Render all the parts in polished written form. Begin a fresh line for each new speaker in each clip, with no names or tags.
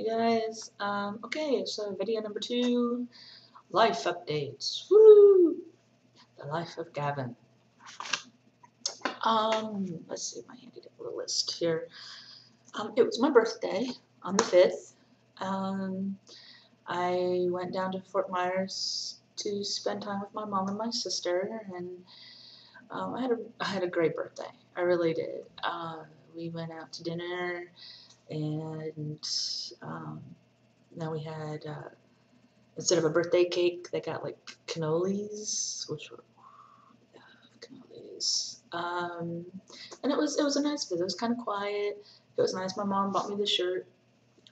Hey guys, okay, so video number 2, life updates. Woo! The life of Gavin. Let's see, my handy little list here. It was my birthday on the 5th. I went down to Fort Myers to spend time with my mom and my sister, and I had a great birthday. I really did. We went out to dinner, and now we had instead of a birthday cake, they got like cannolis, which were cannolis. And it was a nice visit. It was kind of quiet. It was nice. My mom bought me the shirt.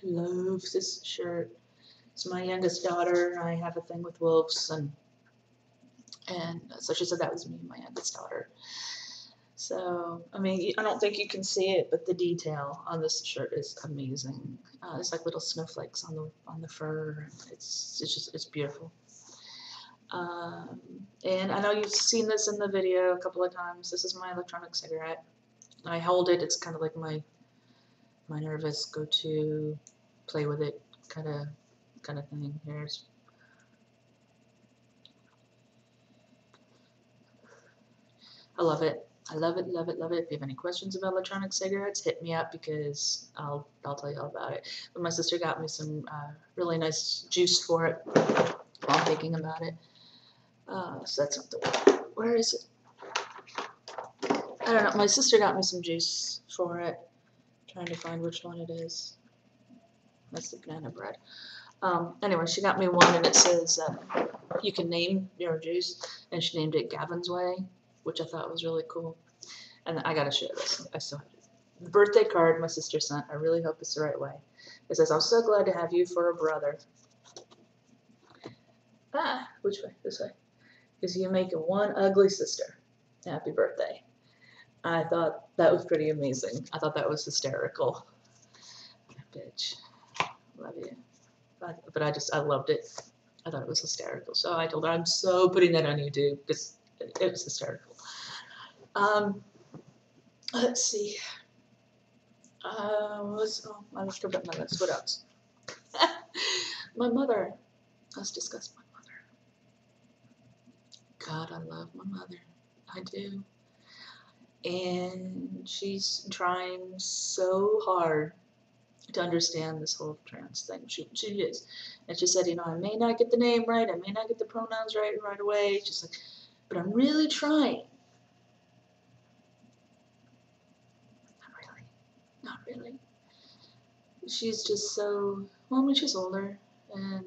I love this shirt. It's my youngest daughter, and I have a thing with wolves, and so she said that was me, my youngest daughter. So, I mean, I don't think you can see it, but the detail on this shirt is amazing. It's like little snowflakes on the fur. It's beautiful. And I know you've seen this in the video a couple of times. This is my electronic cigarette. I hold it. It's kind of like my nervous go-to, play with it kind of thing. Here's. I love it. I love it, love it, love it. If you have any questions about electronic cigarettes, hit me up because I'll tell you all about it. But my sister got me some really nice juice for it while I'm thinking about it. So that's not the one. Where is it? I don't know. My sister got me some juice for it. I'm trying to find which one it is. That's the banana bread. Anyway, she got me one, and it says you can name your juice, and she named it Gavin's Way, which I thought was really cool. And I gotta share this. I still have it. The birthday card my sister sent. I really hope it's the right way. It says, "I'm so glad to have you for a brother." Which way? This way. Because you make one ugly sister. Happy birthday. I thought that was pretty amazing. I thought that was hysterical. Bitch. Love you. But I loved it. I thought it was hysterical. So I told her, I'm so putting that on YouTube because it was hysterical. Let's see. I was scrubbed up my list. What else? My mother. Let's discuss my mother. God, I love my mother. I do. And she's trying so hard to understand this whole trans thing. She is. And she said, I may not get the name right. I may not get the pronouns right away. She's like, but I'm really trying. Not really. She's just so, well, I mean, she's older, and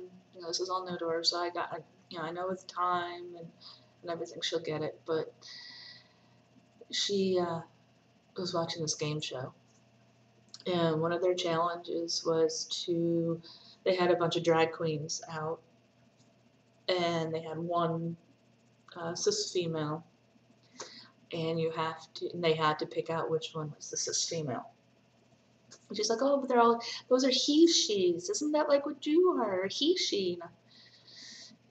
this is all new to her, so I know with time and everything she'll get it, but she was watching this game show, and one of their challenges was they had a bunch of drag queens out, and they had one cis female, and they had to pick out which one was the cis female. And she's like, oh, but those are he, she's. Isn't that like what you are? He, she.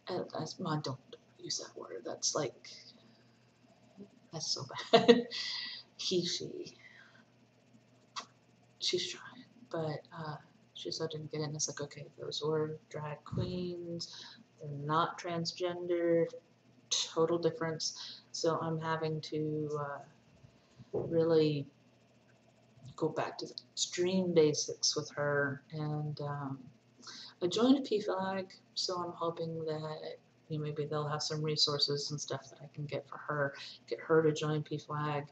And Mom, don't use that word. That's so bad. He, she. She's trying. But she still didn't get in. It's like, okay, those were drag queens. They're not transgender. Total difference. So I'm having to really go back to the extreme basics with her, and I joined a PFLAG, so I'm hoping that maybe they'll have some resources and stuff that I can get for her, get her to join PFLAG,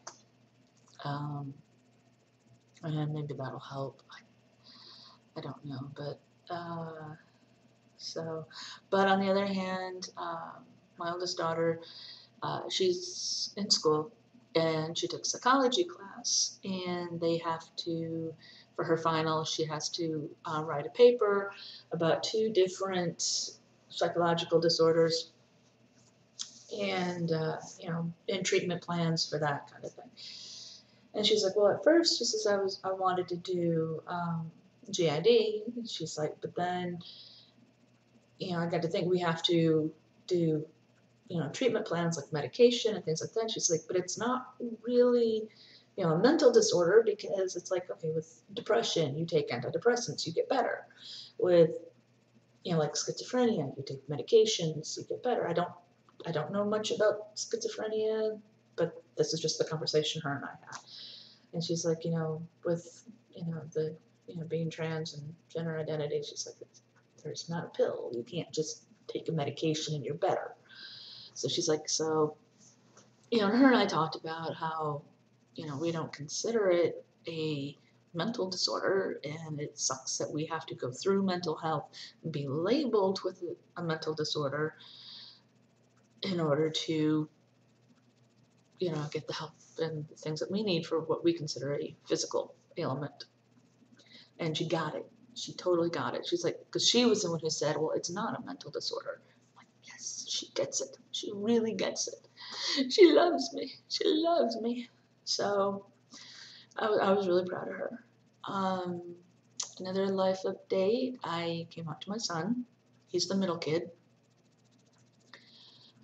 and maybe that'll help. I don't know, but but on the other hand, my oldest daughter, she's in school, and she took psychology class, and they have to, for her final, she has to write a paper about 2 different psychological disorders, and and treatment plans for that kind of thing. And she's like, well, at first, she says, I wanted to do GID. And she's like, but then I got to think we have to do treatment plans like medication and things like that. She's like, but it's not really, a mental disorder, because it's like, okay, with depression, you take antidepressants, you get better. With, like schizophrenia, you take medications, you get better. I don't know much about schizophrenia, but this is just the conversation her and I had. And she's like, with, the, being trans and gender identity, she's like, there's not a pill. You can't just take a medication and you're better. So she's like, so, and her and I talked about how, we don't consider it a mental disorder, and it sucks that we have to go through mental health and be labeled with a mental disorder in order to, get the help and the things that we need for what we consider a physical ailment. And she got it. She totally got it. She's like, because she was the one who said, well, it's not a mental disorder. I'm like, yes, she gets it. She really gets it. She loves me. She loves me. So I was really proud of her. Another life update. I came out to my son. He's the middle kid.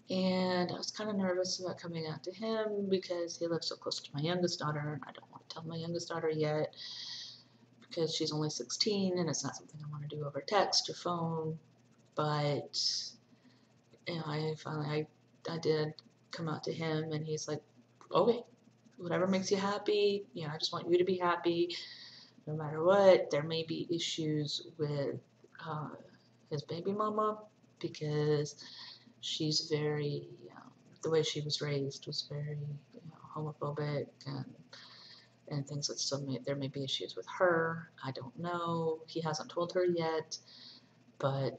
And I was kind of nervous about coming out to him because he lives so close to my youngest daughter, and I don't want to tell my youngest daughter yet because she's only 16 and it's not something I want to do over text or phone. But I finally I did come out to him, and he's like, okay, whatever makes you happy. I just want you to be happy, no matter what. There may be issues with his baby mama because she's very, the way she was raised was very homophobic and things that there may be issues with her. I don't know. He hasn't told her yet, but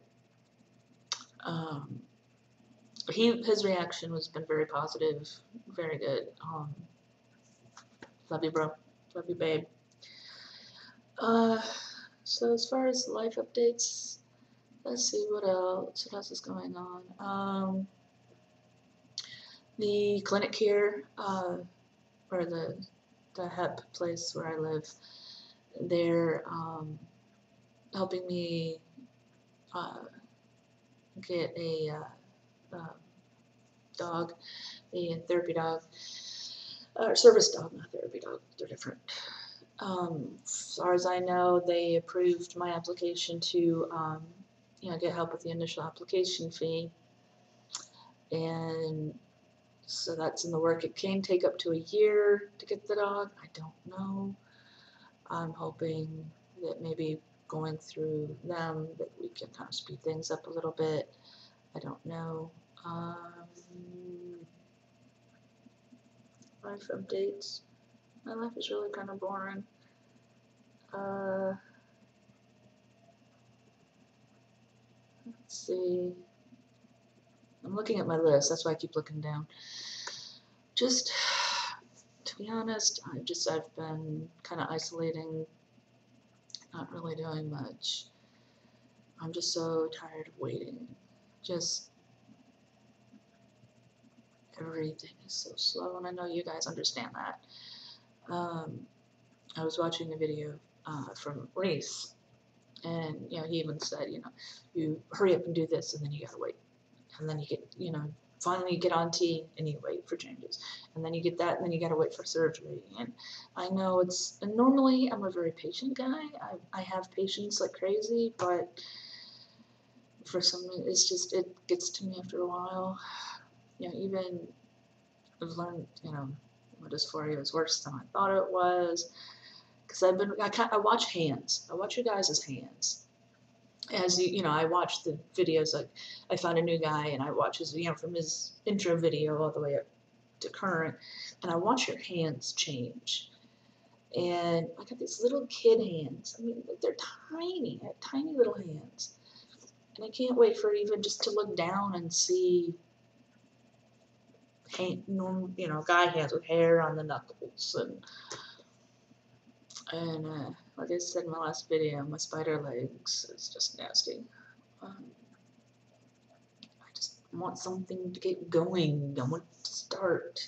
his reaction has been very positive, very good. Love you, bro. Love you, babe. So as far as life updates, let's see what else is going on. The clinic here, or the HEP place where I live, they're helping me get a dog, a therapy dog, or service dog, not therapy dog. They're different. As far as I know, they approved my application to, get help with the initial application fee, and so that's in the work. It can take up to a year to get the dog. I don't know. I'm hoping that maybe going through them that we can kind of speed things up a little bit. I don't know. Life updates. My life is really kind of boring. Let's see. I'm looking at my list. That's why I keep looking down. Just to be honest, I've been kind of isolating, not really doing much. I'm just so tired of waiting. Just everything is so slow, and I know you guys understand that. I was watching a video from Reese, and he even said, you hurry up and do this, and then you gotta wait, and then you get, finally you get on T and you wait for changes, and then you get that, and then you gotta wait for surgery. And I know and normally I'm a very patient guy. I have patience like crazy, but for some reason it gets to me after a while. Even I've learned, what dysphoria is worse than I thought it was. Because I watch hands. I watch you guys' hands. As I watch the videos, like I found a new guy and I watch his, from his intro video all the way up to current, and I watch your hands change. And I got these little kid hands. I mean, they're tiny. I have tiny little hands. And I can't wait for even just to look down and see guy hands with hair on the knuckles, and like I said in my last video, my spider legs is just nasty. I just want something to get going. I want to start.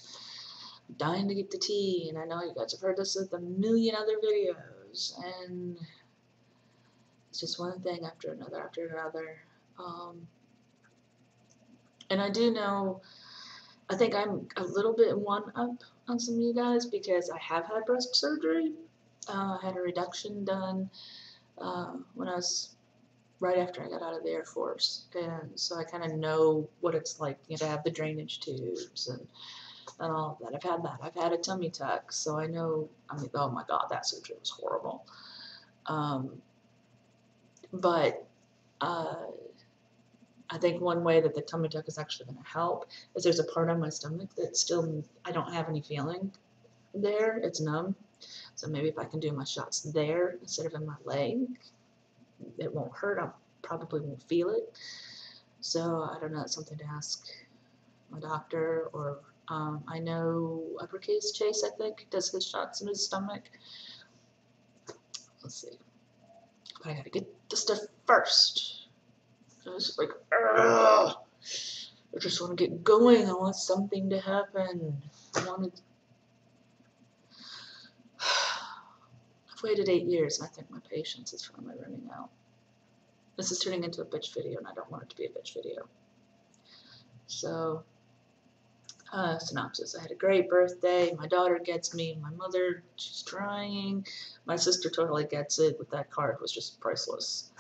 I'm dying to get the tea, and I know you guys have heard this with a million other videos, and it's just one thing after another. And I do know I think I'm a little bit one up on some of you guys because I have had breast surgery. I had a reduction done when I was right after I got out of the Air Force, and so I kind of know what it's like, to have the drainage tubes and all of that. I've had that. I've had a tummy tuck, so I know. I mean, oh my God, that surgery was horrible. But I think one way that the tummy tuck is actually going to help is there's a part on my stomach that still I don't have any feeling there. It's numb. So maybe if I can do my shots there instead of in my leg, it won't hurt. I probably won't feel it. So I don't know. It's something to ask my doctor, or I know Uppercase Chase, I think, does his shots in his stomach. Let's see. But I gotta get the stuff first. I was like, ugh. I just want to get going. I want something to happen. I want to. I've waited 8 years, and I think my patience is finally running out. This is turning into a bitch video, and I don't want it to be a bitch video. So, synopsis. I had a great birthday. My daughter gets me. My mother, she's trying. My sister totally gets it, but that card was just priceless.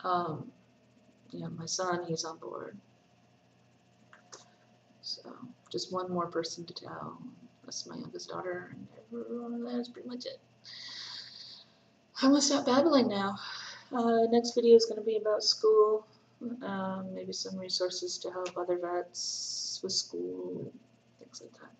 My son, he's on board. So, just one more person to tell. That's my youngest daughter, and that's pretty much it. I'm gonna stop babbling now. Next video is going to be about school, maybe some resources to help other vets with school, things like that.